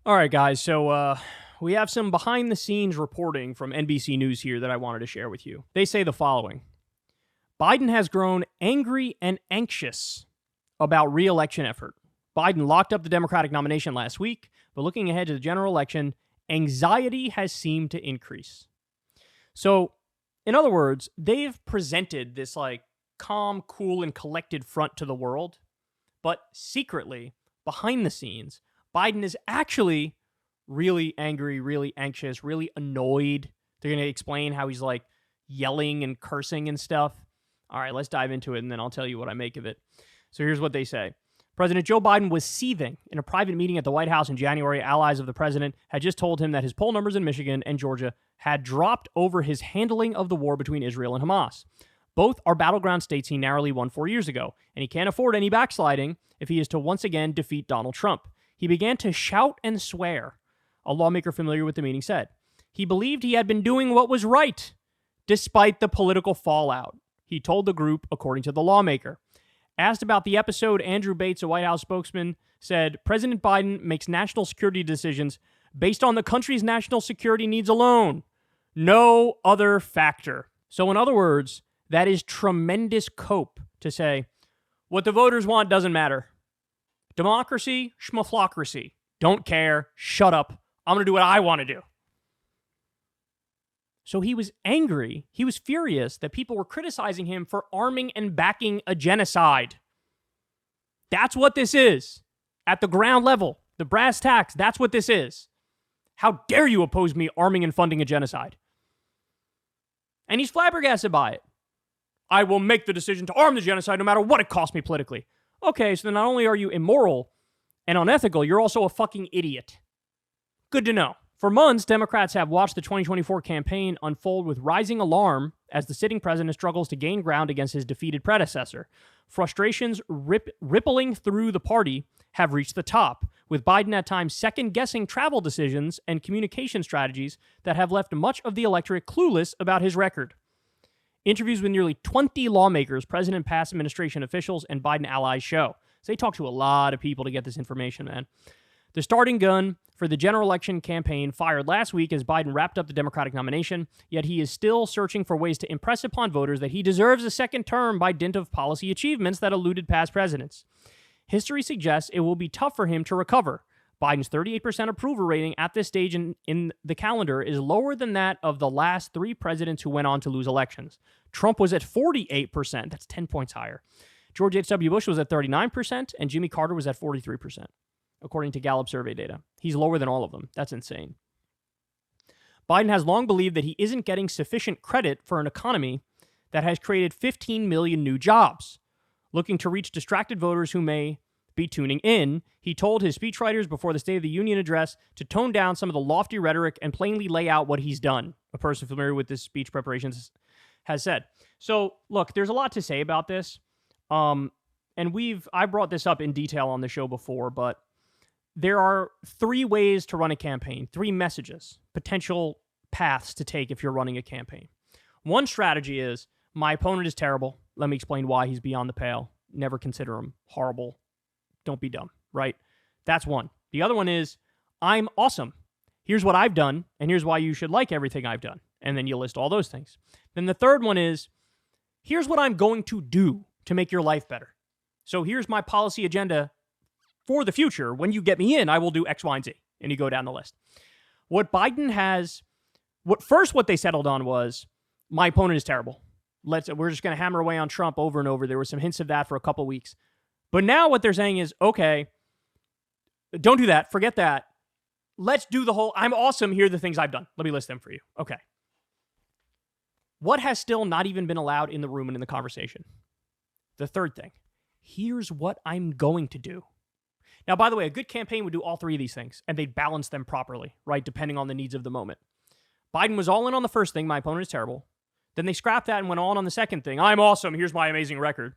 All right, guys. So we have some behind-the-scenes reporting from NBC News here that I wanted to share with you. They say the following. Biden has grown angry and anxious about re-election effort. Biden locked up the Democratic nomination last week, but looking ahead to the general election, anxiety has seemed to increase. So, in other words, they've presented this like calm, cool, and collected front to the world, but secretly, behind the scenes, Biden is actually really angry, really anxious, really annoyed. They're going to explain how he's like yelling and cursing and stuff. All right, let's dive into it, and then I'll tell you what I make of it. So here's what they say. President Joe Biden was seething in a private meeting at the White House in January. Allies of the president had just told him that his poll numbers in Michigan and Georgia had dropped over his handling of the war between Israel and Hamas. Both are battleground states he narrowly won 4 years ago, and he can't afford any backsliding if he is to once again defeat Donald Trump. He began to shout and swear, a lawmaker familiar with the meeting said. He believed he had been doing what was right, despite the political fallout, he told the group, according to the lawmaker. Asked about the episode, Andrew Bates, a White House spokesman, said, President Biden makes national security decisions based on the country's national security needs alone. No other factor. So in other words, that is tremendous cope to say, what the voters want doesn't matter. Democracy, schmaflocracy. Don't care. Shut up. I'm going to do what I want to do. So he was angry. He was furious that people were criticizing him for arming and backing a genocide. That's what this is. At the ground level, the brass tacks, that's what this is. How dare you oppose me arming and funding a genocide? And he's flabbergasted by it. I will make the decision to arm the genocide no matter what it costs me politically. Okay, so then not only are you immoral and unethical, you're also a fucking idiot. Good to know. For months, Democrats have watched the 2024 campaign unfold with rising alarm as the sitting president struggles to gain ground against his defeated predecessor. Frustrations rippling through the party have reached the top, with Biden at times second-guessing travel decisions and communication strategies that have left much of the electorate clueless about his record. Interviews with nearly 20 lawmakers, president, past administration officials, and Biden allies show. So they talk to a lot of people to get this information, man. The starting gun for the general election campaign fired last week as Biden wrapped up the Democratic nomination, yet he is still searching for ways to impress upon voters that he deserves a second term by dint of policy achievements that eluded past presidents. History suggests it will be tough for him to recover. Biden's 38% approval rating at this stage in the calendar is lower than that of the last three presidents who went on to lose elections. Trump was at 48%. That's 10 points higher. George H.W. Bush was at 39%, and Jimmy Carter was at 43%. According to Gallup survey data. He's lower than all of them. That's insane. Biden has long believed that he isn't getting sufficient credit for an economy that has created 15 million new jobs. Looking to reach distracted voters who may be tuning in, he told his speechwriters before the State of the Union address to tone down some of the lofty rhetoric and plainly lay out what he's done, a person familiar with this speech preparations has said. So, look, there's a lot to say about this. And I brought this up in detail on the show before, but there are three ways to run a campaign, three messages, potential paths to take if you're running a campaign. One strategy is, my opponent is terrible. Let me explain why he's beyond the pale. Never consider him horrible. Don't be dumb, right? That's one. The other one is, I'm awesome. Here's what I've done, and here's why you should like everything I've done. And then you list all those things. Then the third one is, here's what I'm going to do to make your life better. So here's my policy agenda for the future. When you get me in, I will do X, Y, and Z. And you go down the list. What Biden has, what they settled on was, my opponent is terrible. We're just going to hammer away on Trump over and over. There were some hints of that for a couple weeks. But now what they're saying is, okay, don't do that. Forget that. Let's do the whole, I'm awesome. Here are the things I've done. Let me list them for you. Okay. What has still not even been allowed in the room and in the conversation? The third thing. Here's what I'm going to do. Now, by the way, a good campaign would do all three of these things, and they'd balance them properly, right, depending on the needs of the moment. Biden was all in on the first thing, my opponent is terrible. Then they scrapped that and went on the second thing. I'm awesome. Here's my amazing record.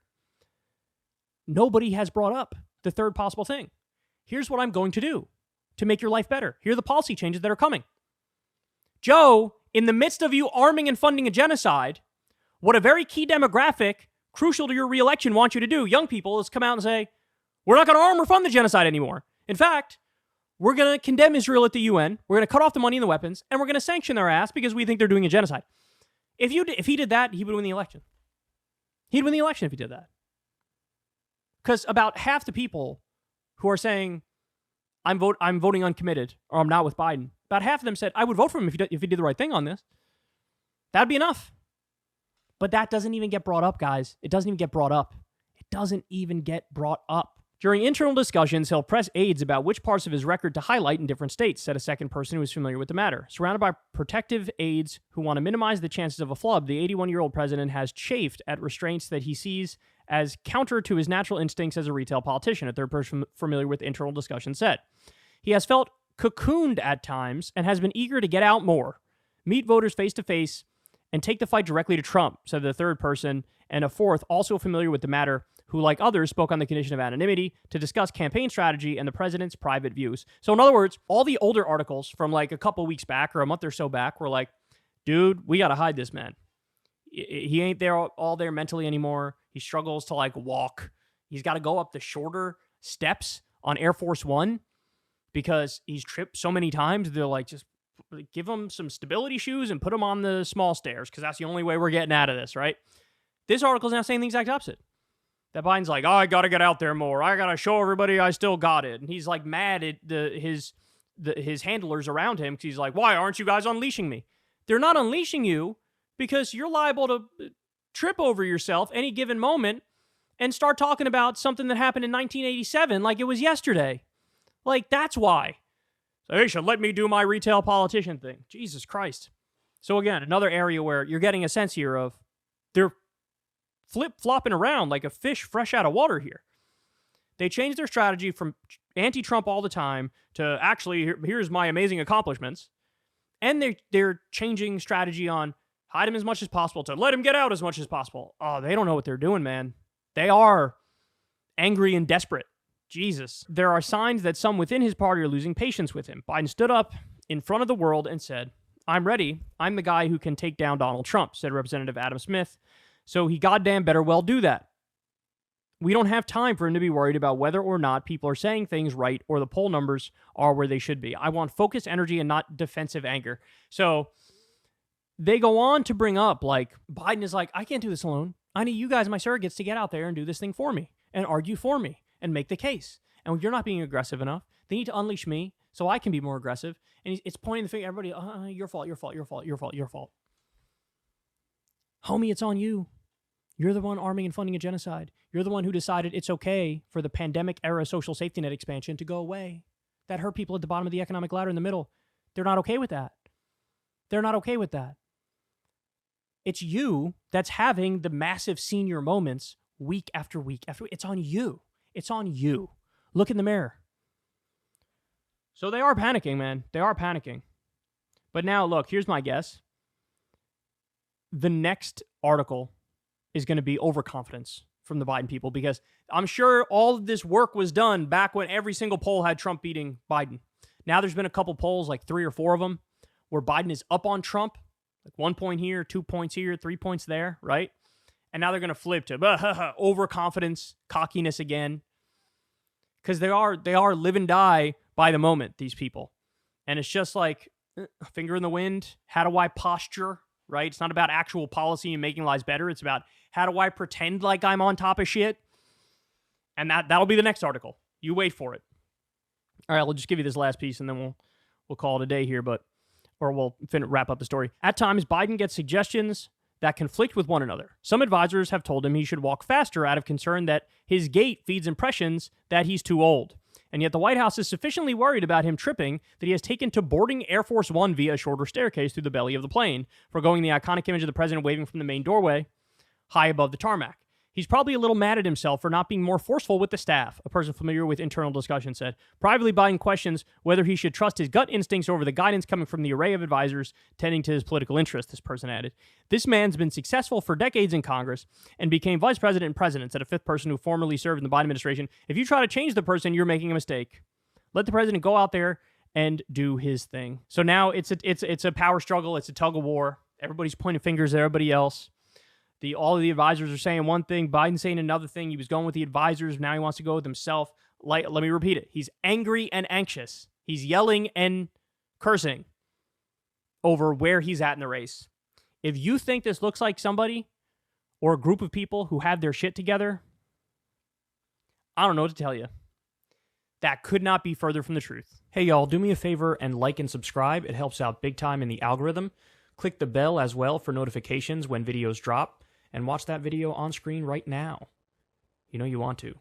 Nobody has brought up the third possible thing. Here's what I'm going to do to make your life better. Here are the policy changes that are coming. Joe, in the midst of you arming and funding a genocide, what a very key demographic, crucial to your reelection, wants you to do, young people, is come out and say, we're not going to arm or fund the genocide anymore. In fact, we're going to condemn Israel at the UN, we're going to cut off the money and the weapons, and we're going to sanction their ass because we think they're doing a genocide. If he did that, he would win the election. He'd win the election if he did that. Because about half the people who are saying, I'm voting uncommitted, or I'm not with Biden, about half of them said, I would vote for him if he did the right thing on this. That'd be enough. But that doesn't even get brought up, guys. It doesn't even get brought up. It doesn't even get brought up. During internal discussions, he'll press aides about which parts of his record to highlight in different states, said a second person who is familiar with the matter. Surrounded by protective aides who want to minimize the chances of a flub, the 81-year-old president has chafed at restraints that he sees as counter to his natural instincts as a retail politician, a third person familiar with internal discussion said. He has felt cocooned at times and has been eager to get out more, meet voters face-to-face, and take the fight directly to Trump, said the third person, and a fourth, also familiar with the matter, who, like others, spoke on the condition of anonymity to discuss campaign strategy and the president's private views. So in other words, all the older articles from like a couple weeks back or a month or so back were like, dude, we got to hide this man. He ain't there all there mentally anymore. He struggles to like walk. He's got to go up the shorter steps on Air Force One because he's tripped so many times. They're like, just give him some stability shoes and put him on the small stairs because that's the only way we're getting out of this, right? This article is now saying the exact opposite. That Biden's like, oh, I got to get out there more. I got to show everybody I still got it. And he's like mad at his handlers around him because he's like, why aren't you guys unleashing me? They're not unleashing you because you're liable to trip over yourself any given moment and start talking about something that happened in 1987 like it was yesterday. Like, that's why. So they should let me do my retail politician thing. Jesus Christ. So again, another area where you're getting a sense here of they're flip-flopping around like a fish fresh out of water here. They changed their strategy from anti-Trump all the time to actually, here's my amazing accomplishments. And they're changing strategy on hide him as much as possible to let him get out as much as possible. Oh, they don't know what they're doing, man. They are angry and desperate. Jesus. There are signs that some within his party are losing patience with him. Biden stood up in front of the world and said, I'm ready. I'm the guy who can take down Donald Trump, said Representative Adam Smith. So he goddamn better well do that. We don't have time for him to be worried about whether or not people are saying things right or the poll numbers are where they should be. I want focused energy and not defensive anger. So they go on to bring up, like, Biden is like, I can't do this alone. I need you guys, my surrogates, to get out there and do this thing for me and argue for me and make the case. And you're not being aggressive enough. They need to unleash me so I can be more aggressive. And it's pointing the finger at everybody, your fault, your fault, your fault, your fault, your fault. Homie, it's on you. You're the one arming and funding a genocide. You're the one who decided it's okay for the pandemic-era social safety net expansion to go away. That hurt people at the bottom of the economic ladder in the middle. They're not okay with that. They're not okay with that. It's you that's having the massive senior moments week after week after week. It's on you. It's on you. Look in the mirror. So they are panicking, man. They are panicking. But now, look, here's my guess. The next article is going to be overconfidence from the Biden people because I'm sure all of this work was done back when every single poll had Trump beating Biden. Now there's been a couple polls, like 3 or 4 of them, where Biden is up on Trump, like 1 point here, 2 points here, 3 points there, right? And now they're going to flip to overconfidence, cockiness again, because they are live and die by the moment, these people. And it's just like finger in the wind. How do I posture? Right? It's not about actual policy and making lives better. It's about how do I pretend like I'm on top of shit? And that'll be the next article. You wait for it. All right, we'll just give you this last piece and then we'll call it a day here, or we'll wrap up the story. At times, Biden gets suggestions that conflict with one another. Some advisors have told him he should walk faster out of concern that his gait feeds impressions that he's too old. And yet the White House is sufficiently worried about him tripping that he has taken to boarding Air Force One via a shorter staircase through the belly of the plane, foregoing the iconic image of the president waving from the main doorway high above the tarmac. He's probably a little mad at himself for not being more forceful with the staff, a person familiar with internal discussion said. Privately, Biden questions whether he should trust his gut instincts over the guidance coming from the array of advisors tending to his political interests, this person added. This man's been successful for decades in Congress and became vice president and president, said a fifth person who formerly served in the Biden administration. If you try to change the person, you're making a mistake. Let the president go out there and do his thing. So now it's a power struggle. It's a tug of war. Everybody's pointing fingers at everybody else. All of the advisors are saying one thing, Biden's saying another thing. He was going with the advisors. Now he wants to go with himself. Let me repeat it. He's angry and anxious. He's yelling and cursing over where he's at in the race. If you think this looks like somebody or a group of people who have their shit together, I don't know what to tell you. That could not be further from the truth. Hey, y'all, do me a favor and like and subscribe. It helps out big time in the algorithm. Click the bell as well for notifications when videos drop, and watch that video on screen right now. You know you want to.